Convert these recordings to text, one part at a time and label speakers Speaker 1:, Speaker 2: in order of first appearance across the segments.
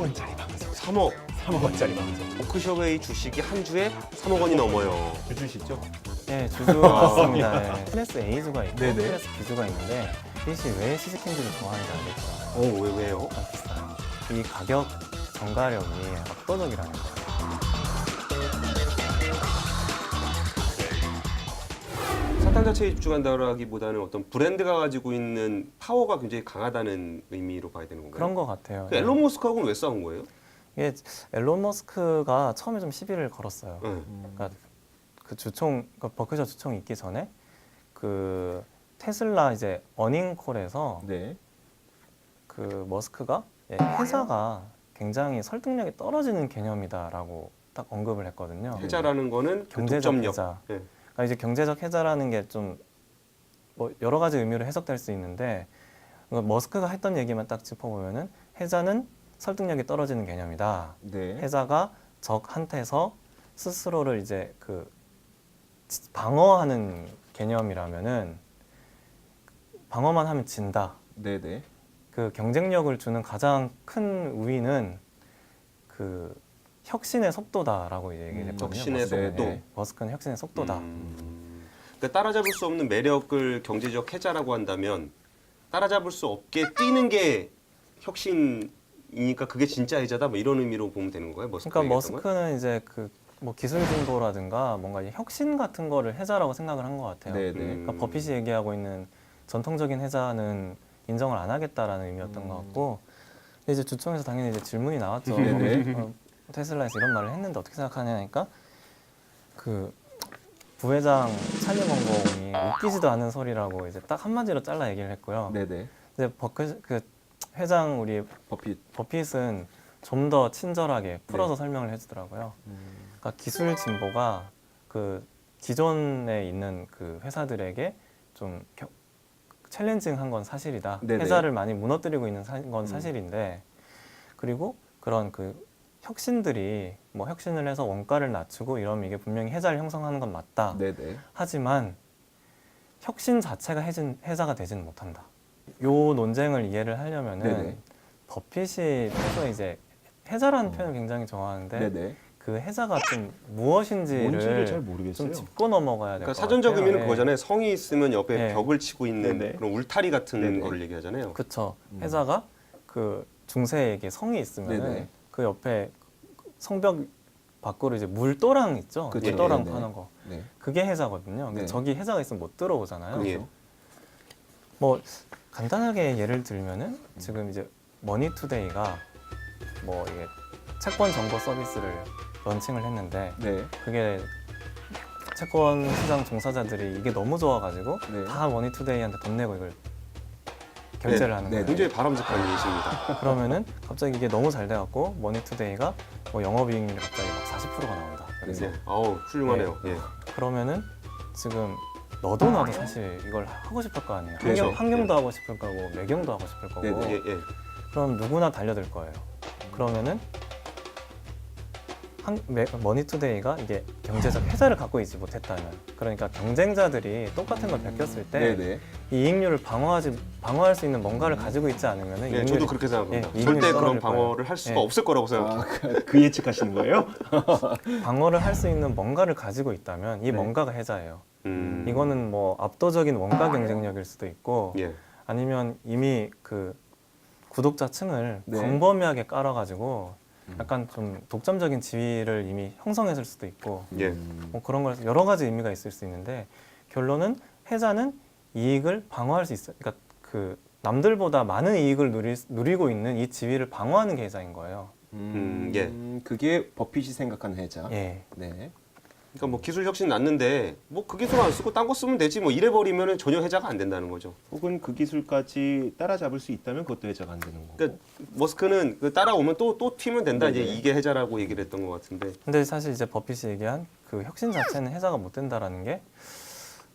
Speaker 1: 원짜리 방송.
Speaker 2: 3억.
Speaker 1: 3억 원짜리 방송.
Speaker 2: 워크숍의 주식이 한 주에 3억 원이 넘어요.
Speaker 1: 주주시죠?
Speaker 3: 네, 주주 맞습니다. 네. 클래스 A주가 있고
Speaker 1: 네네.
Speaker 3: 클래스 B주가 있는데 빛이 왜 시스템들을 좋아하는지 알겠어요.
Speaker 2: 왜요?
Speaker 3: 비싸요. 이 가격 전가력이 압도적이라는 거예요.
Speaker 2: 사탕 자체에 집중한다라기보다는 어떤 브랜드가 가지고 있는 파워가 굉장히 강하다는 의미로 봐야 되는 건가요?
Speaker 3: 그런 것 같아요.
Speaker 2: 그 앨런 머스크하고는 왜 싸운 거예요?
Speaker 3: 이게 앨런 머스크가 처음에 좀 시비를 걸었어요.
Speaker 2: 네.
Speaker 3: 그러니까 그 주총, 그 버크셔 주총이 있기 전에 그 테슬라 이제 어닝콜에서
Speaker 1: 네.
Speaker 3: 그 머스크가 회사가 굉장히 설득력이 떨어지는 개념이다라고 딱 언급을 했거든요.
Speaker 2: 해자라는 거는 그
Speaker 3: 경제적
Speaker 2: 독점력.
Speaker 3: 해자.
Speaker 2: 네.
Speaker 3: 그러니까 이제 경제적 해자라는 게 좀 뭐 여러 가지 의미로 해석될 수 있는데 머스크가 했던 얘기만 딱 짚어보면은 해자는 설득력이 떨어지는 개념이다.
Speaker 1: 네.
Speaker 3: 해자가 적한테서 스스로를 이제 그 방어하는 개념이라면은 방어만 하면 진다.
Speaker 1: 네네.
Speaker 3: 그 경쟁력을 주는 가장 큰 우위는 그 혁신의 속도다라고 얘기를 했거든요.
Speaker 2: 혁신의
Speaker 3: 머스크는.
Speaker 2: 속도.
Speaker 3: 네, 머스크는 혁신의 속도다.
Speaker 2: 그러니까 따라잡을 수 없는 매력을 경제적 해자라고 한다면 따라잡을 수 없게 뛰는 게 혁신이니까 그게 진짜 해자다 뭐 이런 의미로 보면 되는 거예요? 머스크가
Speaker 3: 그러니까
Speaker 2: 얘기했던 건?
Speaker 3: 머스크는 이제 그 뭐 기술 진보라든가 뭔가 이 혁신 같은 거를 해자라고 생각을 한 것 같아요.
Speaker 1: 네네.
Speaker 3: 그러니까 버핏이 얘기하고 있는 전통적인 해자는 인정을 안 하겠다라는 의미였던 것 같고, 근데 이제 주총에서 당연히 이제 질문이 나왔죠.
Speaker 1: 네네.
Speaker 3: 테슬라에서 이런 말을 했는데 어떻게 생각하냐니까 그 부회장 찰리 먼거운이 웃기지도 않은 소리라고 이제 딱 한마디로 잘라 얘기를 했고요.
Speaker 1: 네네.
Speaker 3: 이제 그 회장 우리 버핏은 좀 더 친절하게 풀어서 설명을 해주더라고요. 그러니까 기술 진보가 그 기존에 있는 그 회사들에게 좀 챌린징한 건 사실이다.
Speaker 1: 네네.
Speaker 3: 회사를 많이 무너뜨리고 있는 건 사실인데, 그리고 그런 그 혁신들이 뭐 혁신을 해서 원가를 낮추고 이러면 이게 분명히 해자를 형성하는 건 맞다.
Speaker 1: 네네.
Speaker 3: 하지만 혁신 자체가 해자가 되지는 못한다. 요 논쟁을 이해를 하려면은
Speaker 1: 네네.
Speaker 3: 버핏이 평소에 이제 해자라는 표현을 굉장히 좋아하는데
Speaker 1: 네네.
Speaker 3: 그 해자가 좀 무엇인지를
Speaker 1: 뭔지를 잘
Speaker 3: 좀
Speaker 1: 모르겠어요.
Speaker 3: 짚고 넘어가야 될 것
Speaker 2: 그러니까
Speaker 3: 같아요.
Speaker 2: 사전적 의미는
Speaker 3: 예.
Speaker 2: 그거잖아요. 성이 있으면 옆에
Speaker 3: 네.
Speaker 2: 벽을 치고 있는
Speaker 1: 네네.
Speaker 2: 그런 울타리 같은
Speaker 1: 네네.
Speaker 2: 거를 얘기하잖아요.
Speaker 3: 그쵸. 해자가 그 중세에게 성이 있으면
Speaker 1: 네네.
Speaker 3: 그 옆에 성벽 밖으로 이제 물도랑 있죠.
Speaker 1: 그쵸.
Speaker 3: 물도랑
Speaker 1: 네네.
Speaker 3: 파는 거.
Speaker 1: 네.
Speaker 3: 그게 해자거든요. 근데
Speaker 1: 네.
Speaker 3: 저기 해자가 있으면 못 들어오잖아요.
Speaker 1: 그렇죠.
Speaker 3: 뭐 간단하게 예를 들면은 지금 이제 머니투데이가 뭐 이게 채권 정보 서비스를 런칭을 했는데
Speaker 1: 네.
Speaker 3: 그게 채권 시장 종사자들이 이게 너무 좋아가지고
Speaker 1: 네.
Speaker 3: 다 머니투데이한테 돈 내고 이걸 결제를 하는 거예요.
Speaker 2: 굉장히 바람직한 예시입니다.
Speaker 3: 그러면은 갑자기 이게 너무 잘 돼갖고 머니투데이가 뭐 영업이익률이 갑자기 막 40%가 나온다. 그래서
Speaker 2: 네. 아우 훌륭하네요. 예.
Speaker 3: 그러면은 지금 너도 나도 사실 이걸 하고 싶을 거 아니에요.
Speaker 2: 그렇죠.
Speaker 3: 환경도 하고 싶을 거고 매경도 하고 싶을 거고.
Speaker 1: 네네.
Speaker 2: 예, 예.
Speaker 3: 그럼 누구나 달려들 거예요. 그러면은 머니투데이가 이게 경제적 해자를 갖고 있지 못했다면, 그러니까 경쟁자들이 똑같은 걸 베꼈을 때
Speaker 1: 네네.
Speaker 3: 이익률을 방어할 수 있는 뭔가를 가지고 있지 않으면은
Speaker 2: 네, 저도 그렇게 생각합니다.
Speaker 3: 예,
Speaker 2: 절대
Speaker 3: 이익률이
Speaker 2: 그런
Speaker 3: 떨어질
Speaker 2: 방어를
Speaker 3: 거예요.
Speaker 2: 할 수가
Speaker 3: 예.
Speaker 2: 없을 거라고 생각해요.
Speaker 1: 그 예측하시는 거예요?
Speaker 3: 방어를 할 수 있는 뭔가를 가지고 있다면 이
Speaker 1: 네.
Speaker 3: 뭔가가 해자예요.
Speaker 2: 음.
Speaker 3: 이거는 뭐 압도적인 원가 경쟁력일 수도 있고
Speaker 2: 예.
Speaker 3: 아니면 이미 그 구독자층을
Speaker 1: 네.
Speaker 3: 광범위하게 깔아가지고 약간 좀 독점적인 지위를 이미 형성했을 수도 있고
Speaker 2: 예.
Speaker 3: 뭐 그런 걸 여러 가지 의미가 있을 수 있는데, 결론은 해자는 이익을 방어할 수 있어요. 그러니까 그 남들보다 많은 이익을 누리고 있는 이 지위를 방어하는 게 해자인 거예요.
Speaker 2: 예.
Speaker 1: 그게 버핏이 생각하는 해자.
Speaker 3: 예.
Speaker 1: 네.
Speaker 2: 그러니까 뭐 기술 혁신 났는데 뭐 그 기술 안 쓰고 딴 거 쓰면 되지 뭐 이래 버리면은 전혀 해자가 안 된다는 거죠.
Speaker 1: 혹은 그 기술까지 따라잡을 수 있다면 그것도 해자가 안 되는 거고.
Speaker 2: 그러니까 머스크는 그 따라오면 또 튀면 된다.
Speaker 1: 네네.
Speaker 2: 이제 이게 해자라고 얘기를 했던 것 같은데.
Speaker 3: 근데 사실 이제 버핏이 얘기한 그 혁신 자체는 해자가 못 된다라는 게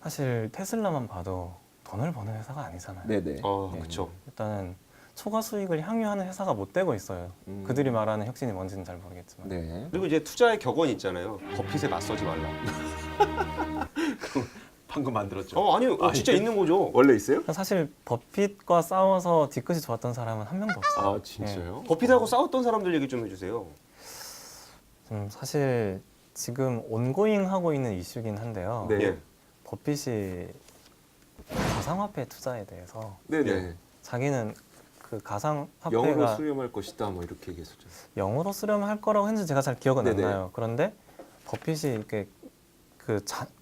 Speaker 3: 사실 테슬라만 봐도 돈을 버는 회사가 아니잖아요.
Speaker 1: 네네.
Speaker 3: 예.
Speaker 2: 그렇죠.
Speaker 3: 일단은 초과 수익을 향유하는 회사가 못 되고 있어요. 그들이 말하는 혁신이 뭔지는 잘 모르겠지만.
Speaker 1: 네.
Speaker 2: 그리고 이제 투자의 격언이 있잖아요. 버핏에 맞서지 말라.
Speaker 1: 방금 만들었죠.
Speaker 2: 아니요. 진짜 있는 거죠.
Speaker 1: 원래 있어요?
Speaker 3: 사실 버핏과 싸워서 뒤끝이 좋았던 사람은 한 명도 없어요.
Speaker 1: 아 진짜요?
Speaker 2: 버핏하고 싸웠던 사람들 얘기 좀 해주세요.
Speaker 3: 사실 지금 온고잉 하고 있는 이슈긴 한데요.
Speaker 1: 네.
Speaker 2: 예.
Speaker 3: 버핏이 가상화폐 투자에 대해서
Speaker 1: 네네.
Speaker 2: 예.
Speaker 3: 자기는 그
Speaker 1: 영어로
Speaker 3: 가상화폐가
Speaker 1: 수렴할 것이다 뭐 이렇게 얘기했었죠.
Speaker 3: 영어로 쓰려면 할 거라고 했는지 제가 잘 기억은
Speaker 1: 네네.
Speaker 3: 안 나요. 그런데 버핏이 이렇게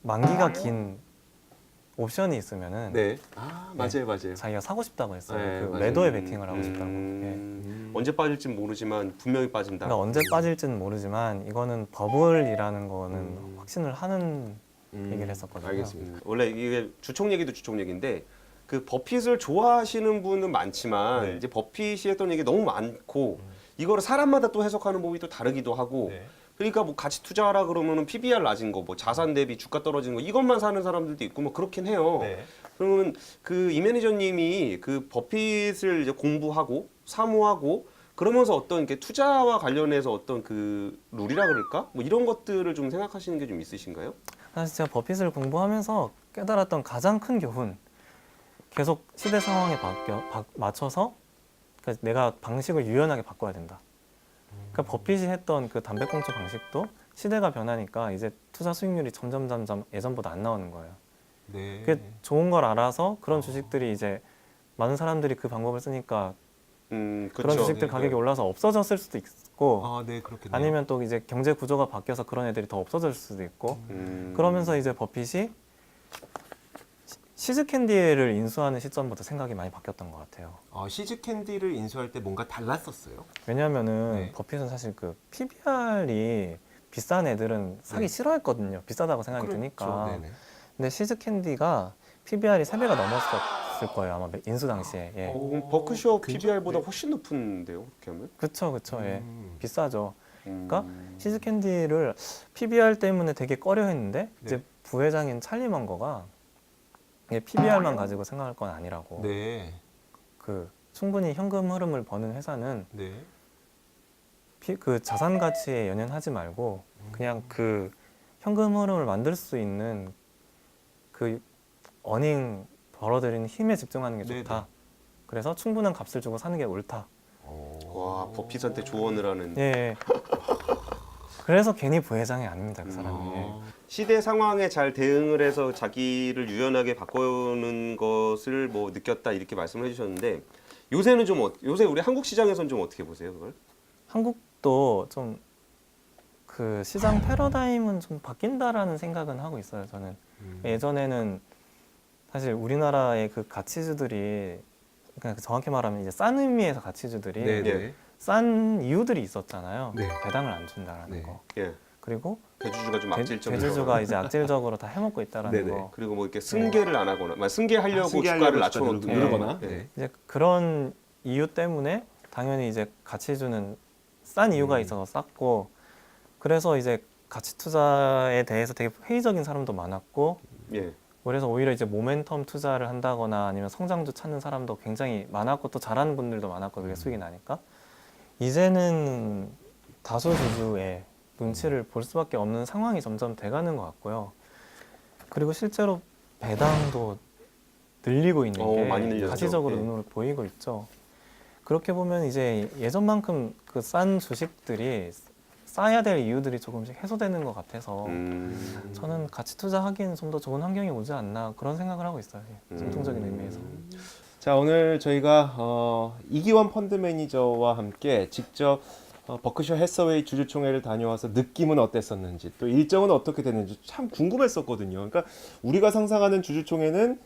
Speaker 3: 만기가 긴 옵션이 있으면은
Speaker 1: 네. 아 맞아요 맞아요.
Speaker 3: 자기가 사고 싶다고 했어요.
Speaker 1: 네,
Speaker 3: 그
Speaker 1: 맞아요.
Speaker 3: 매도에 베팅을 하고 싶다고. 예.
Speaker 2: 언제 빠질지 모르지만 분명히 빠진다.
Speaker 3: 그러니까 언제 빠질지는 모르지만 이거는 버블이라는 거는
Speaker 1: 음.
Speaker 3: 확신을 하는 얘기를 했었거든요.
Speaker 1: 알겠습니다.
Speaker 2: 원래 이게 주총 얘기도 주총 얘기인데 그 버핏을 좋아하시는 분은 많지만
Speaker 1: 네.
Speaker 2: 이제 버핏이 했던 얘기 너무 많고 이거를 사람마다 또 해석하는 법이 또 다르기도 하고
Speaker 1: 네.
Speaker 2: 그러니까 뭐 가치 투자하라 그러면은 PBR 낮은 거, 뭐 자산 대비 주가 떨어지는 거 이것만 사는 사람들도 있고 뭐 그렇긴 해요.
Speaker 1: 네.
Speaker 2: 그러면 그 이 매니저님이 그 버핏을 이제 공부하고 사모하고 그러면서 어떤 이렇게 투자와 관련해서 어떤 그 룰이라 그럴까? 뭐 이런 것들을 좀 생각하시는 게 좀 있으신가요?
Speaker 3: 사실 제가 버핏을 공부하면서 깨달았던 가장 큰 교훈, 계속 시대 상황에 맞춰서 그러니까 내가 방식을 유연하게 바꿔야 된다. 그러니까 버핏이 했던 그 담배꽁초 방식도 시대가 변하니까 이제 투자 수익률이 점점 예전보다 안 나오는 거예요.
Speaker 1: 네.
Speaker 3: 그게 좋은 걸 알아서 그런 주식들이 이제 많은 사람들이 그 방법을 쓰니까 그런
Speaker 2: 그렇죠.
Speaker 3: 주식들
Speaker 1: 네,
Speaker 3: 가격이
Speaker 1: 네.
Speaker 3: 올라서 없어졌을 수도 있고
Speaker 1: 아, 네, 그렇겠네요.
Speaker 3: 아니면 또 이제 경제 구조가 바뀌어서 그런 애들이 더 없어질 수도 있고 그러면서 이제 버핏이 시즈 캔디를 인수하는 시점부터 생각이 많이 바뀌었던 것 같아요.
Speaker 1: 시즈 캔디를 인수할 때 뭔가 달랐었어요.
Speaker 3: 왜냐하면은
Speaker 1: 네.
Speaker 3: 버핏은 사실 그 PBR이 비싼 애들은 사기
Speaker 1: 네.
Speaker 3: 싫어했거든요. 비싸다고 생각이
Speaker 1: 그렇죠.
Speaker 3: 드니까.
Speaker 1: 네네.
Speaker 3: 근데 시즈 캔디가 PBR이 3배가 넘었을 거예요. 아마 인수 당시에. 예.
Speaker 2: 그럼 버크셔
Speaker 1: 굉장히-
Speaker 2: PBR보다
Speaker 1: 네.
Speaker 2: 훨씬 높은데요, 그렇게 하면?
Speaker 3: 그쵸. 예. 비싸죠. 그러니까
Speaker 2: 음.
Speaker 3: 시즈 캔디를 PBR 때문에 되게 꺼려했는데
Speaker 1: 네.
Speaker 3: 이제 부회장인 찰리 먼거가 이게 PBR만 가지고 생각할 건 아니라고.
Speaker 1: 네.
Speaker 3: 그 충분히 현금 흐름을 버는 회사는
Speaker 1: 네.
Speaker 3: 그 자산 가치에 연연하지 말고 그냥 그 현금 흐름을 만들 수 있는 그 어닝 벌어들이는 힘에 집중하는 게 좋다.
Speaker 1: 네네.
Speaker 3: 그래서 충분한 값을 주고 사는 게 옳다.
Speaker 2: 와, 버핏한테 조언을 하는.
Speaker 3: 예. 그래서 괜히 부회장이 아닙니다, 그 사람이.
Speaker 2: 시대 상황에 잘 대응을 해서 자기를 유연하게 바꾸는 것을 뭐 느꼈다 이렇게 말씀을 해주셨는데 요새는 좀 요새 우리 한국 시장에서는 좀 어떻게 보세요, 그걸?
Speaker 3: 한국도 좀 그 시장 패러다임은 좀 바뀐다라는 생각은 하고 있어요. 저는 예전에는 사실 우리나라의 그 가치주들이 그냥 정확히 말하면 이제 싼 의미에서 가치주들이
Speaker 1: 네네.
Speaker 3: 싼 이유들이 있었잖아요.
Speaker 1: 네.
Speaker 3: 배당을 안 준다라는
Speaker 1: 네.
Speaker 3: 거.
Speaker 2: 예,
Speaker 3: 그리고
Speaker 2: 대주주가 좀 악질적이고.
Speaker 3: 대주주가 이제 악질적으로 다 해먹고 있다라는
Speaker 1: 네네.
Speaker 3: 거.
Speaker 2: 그리고 뭐 이렇게 승계를 안 하거나, 승계하려고
Speaker 1: 승계하려고
Speaker 2: 주가를
Speaker 1: 주가
Speaker 2: 낮춰놓고
Speaker 1: 누르거나.
Speaker 2: 예.
Speaker 1: 네.
Speaker 3: 이제 그런 이유 때문에 당연히 이제 가치주는 싼 이유가 있어서 쌌고 그래서 이제 가치 투자에 대해서 되게 회의적인 사람도 많았고
Speaker 2: 예.
Speaker 3: 그래서 오히려 이제 모멘텀 투자를 한다거나 아니면 성장주 찾는 사람도 굉장히 많았고 또 잘하는 분들도 많았고 그게 수익이 나니까 이제는 다수 주주의 눈치를 볼 수밖에 없는 상황이 점점 돼가는 것 같고요. 그리고 실제로 배당도 늘리고 있는 게
Speaker 2: 많이 늘렸죠.
Speaker 3: 가시적으로
Speaker 2: 예.
Speaker 3: 눈으로 보이고 있죠. 그렇게 보면 이제 예전만큼 그 싼 주식들이 싸야 될 이유들이 조금씩 해소되는 것 같아서 저는 가치 투자하기에는 좀 더 좋은 환경이 오지 않나 그런 생각을 하고 있어요. 전통적인 의미에서.
Speaker 1: 자, 오늘 저희가 이기원 펀드 매니저와 함께 직접 버크셔 해서웨이 주주총회를 다녀와서 느낌은 어땠었는지 또 일정은 어떻게 됐는지 참 궁금했었거든요. 그러니까 우리가 상상하는 주주총회는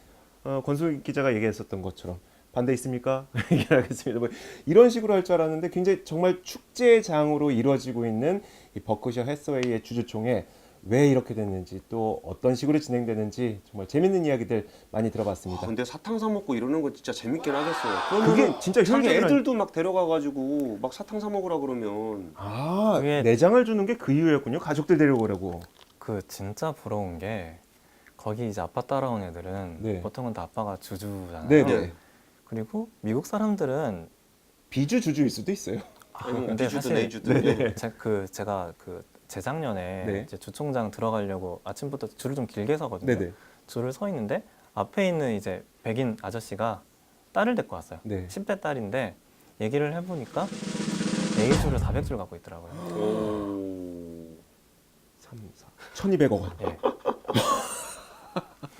Speaker 1: 권순 기자가 얘기했었던 것처럼 반대 있습니까? 얘기를 하겠습니다. 뭐 이런 식으로 할 줄 알았는데 굉장히 정말 축제장으로 이루어지고 있는 이 버크셔 해서웨이의 주주총회 왜 이렇게 됐는지 또 어떤 식으로 진행되는지 정말 재밌는 이야기들 많이 들어봤습니다.
Speaker 2: 근데 사탕 사 먹고 이러는 거 진짜 재밌긴 하겠어요.
Speaker 1: 그게
Speaker 2: 그러면
Speaker 1: 진짜
Speaker 2: 자기
Speaker 1: 효율적이라-
Speaker 2: 애들도 막 데려가가지고 막 사탕 사 먹으라 그러면
Speaker 3: 그게-
Speaker 1: 내장을 주는 게 그 이유였군요. 가족들 데려오라고.
Speaker 3: 그 진짜 부러운 게 거기 이제 아빠 따라온 애들은
Speaker 1: 네.
Speaker 3: 보통은 다 아빠가 주주잖아요.
Speaker 1: 네네.
Speaker 3: 그리고 미국 사람들은
Speaker 1: 비주 주주일 수도 있어요.
Speaker 2: 아니면
Speaker 3: 근데
Speaker 2: 비주든
Speaker 3: 사실
Speaker 2: A주든
Speaker 1: 네네.
Speaker 3: 제가 그 재작년에
Speaker 1: 네.
Speaker 3: 이제 주총장 들어가려고 아침부터 줄을 좀 길게 서거든요.
Speaker 1: 네네.
Speaker 3: 줄을 서 있는데 앞에 있는 이제 백인 아저씨가 딸을 데리고 왔어요.
Speaker 1: 네.
Speaker 3: 10대 딸인데 얘기를 해보니까 A줄을 400줄 갖고 있더라고요.
Speaker 2: 오.
Speaker 1: 3, 4. 1200억 원.
Speaker 3: 예.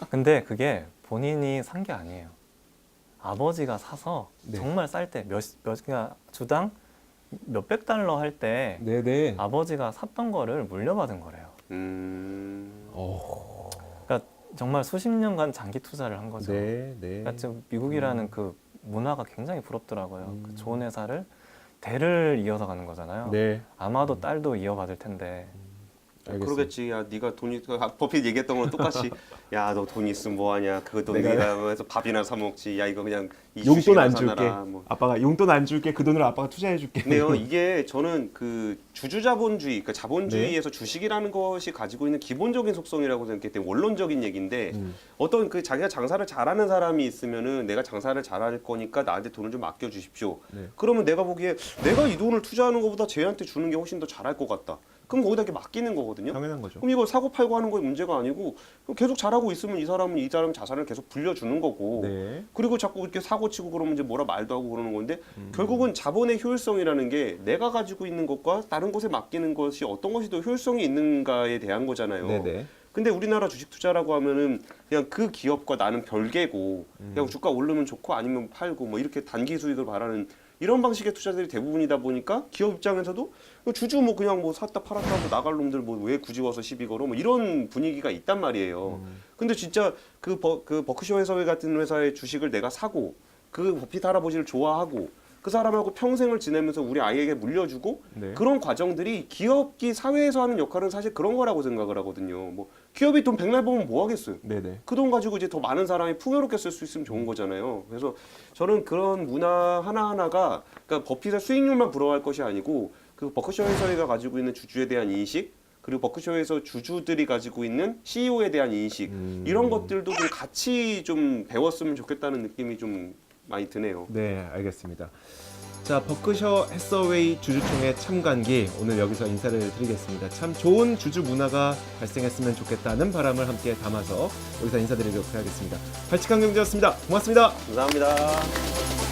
Speaker 3: 근데 그게 본인이 산 게 아니에요. 아버지가 사서
Speaker 1: 네.
Speaker 3: 정말 쌀 때 그러니까 주당 몇백 달러 할 때
Speaker 1: 네네.
Speaker 3: 아버지가 샀던 거를 물려받은 거래요. 그러니까 정말 수십 년간 장기 투자를 한 거죠.
Speaker 1: 네, 네.
Speaker 3: 그러니까 지금 미국이라는 그 문화가 굉장히 부럽더라고요. 그 좋은 회사를 대를 이어서 가는 거잖아요.
Speaker 1: 네.
Speaker 3: 아마도 딸도 이어받을 텐데.
Speaker 1: 알겠습니다.
Speaker 2: 그러겠지. 야, 네가 돈이 버핏 얘기했던 거랑 똑같이. 야, 너 돈 있으면 뭐 하냐? 그 돈 네가 해서 밥이나 사 먹지. 야, 이거 그냥 이
Speaker 1: 용돈
Speaker 2: 주식이나
Speaker 1: 안 줄게.
Speaker 2: 사놔라. 뭐.
Speaker 1: 아빠가 용돈 안 줄게. 그 돈을 아빠가 투자해 줄게.
Speaker 2: 네요. 이게 저는 그 주주자본주의, 그러니까 자본주의에서 주식이라는 것이 가지고 있는 기본적인 속성이라고 생각했기 때문에 원론적인 얘기인데 어떤 그 자기가 장사를 잘하는 사람이 있으면은 내가 장사를 잘할 거니까 나한테 돈을 좀 아껴 주십시오.
Speaker 1: 네.
Speaker 2: 그러면 내가 보기에 내가 이 돈을 투자하는 것보다 쟤한테 주는 게 훨씬 더 잘할 것 같다. 그럼 거기다 이렇게 맡기는 거거든요.
Speaker 1: 당연한 거죠.
Speaker 2: 그럼 이거 사고 팔고 하는 거 문제가 아니고 계속 잘하고 있으면 이 사람 자산을 계속 불려주는 거고.
Speaker 1: 네.
Speaker 2: 그리고 자꾸 이렇게 사고 치고 그러면 이제 뭐라 말도 하고 그러는 건데 결국은 자본의 효율성이라는 게 내가 가지고 있는 것과 다른 곳에 맡기는 것이 어떤 것이 더 효율성이 있는가에 대한 거잖아요.
Speaker 1: 네네.
Speaker 2: 근데 우리나라 주식 투자라고 하면은 그냥 그 기업과 나는 별개고 그냥 주가 오르면 좋고 아니면 팔고 뭐 이렇게 단기 수익을 바라는 이런 방식의 투자들이 대부분이다 보니까 기업 입장에서도 주주 뭐 그냥 뭐 샀다 팔았다 하고 나갈 놈들 뭐 왜 굳이 와서 시비 걸어 뭐 이런 분위기가 있단 말이에요. 근데 진짜 그 버크셔 해서웨이 같은 회사의 주식을 내가 사고 그 버핏 할아버지를 좋아하고 그 사람하고 평생을 지내면서 우리 아이에게 물려주고
Speaker 1: 네.
Speaker 2: 그런 과정들이 기업이 사회에서 하는 역할은 사실 그런 거라고 생각을 하거든요. 뭐 기업이 돈 백날 벌면 뭐 하겠어요.
Speaker 1: 네네.
Speaker 2: 그 돈 가지고 이제 더 많은 사람이 풍요롭게 쓸 수 있으면 좋은 거잖아요. 그래서 저는 그런 문화 하나하나가 그러니까 버핏의 수익률만 부러워할 것이 아니고 그 버크셔 해서웨이가 가지고 있는 주주에 대한 인식 그리고 버크셔에서 주주들이 가지고 있는 CEO에 대한 인식 이런 것들도 좀 같이 좀 배웠으면 좋겠다는 느낌이 좀 많이 드네요.
Speaker 1: 네, 알겠습니다. 자, 버크셔 해서웨이 주주총회 참관기 오늘 여기서 인사를 드리겠습니다. 참 좋은 주주 문화가 발생했으면 좋겠다는 바람을 함께 담아서 여기서 인사드리도록 하겠습니다. 발칙한 경제였습니다. 고맙습니다.
Speaker 2: 감사합니다.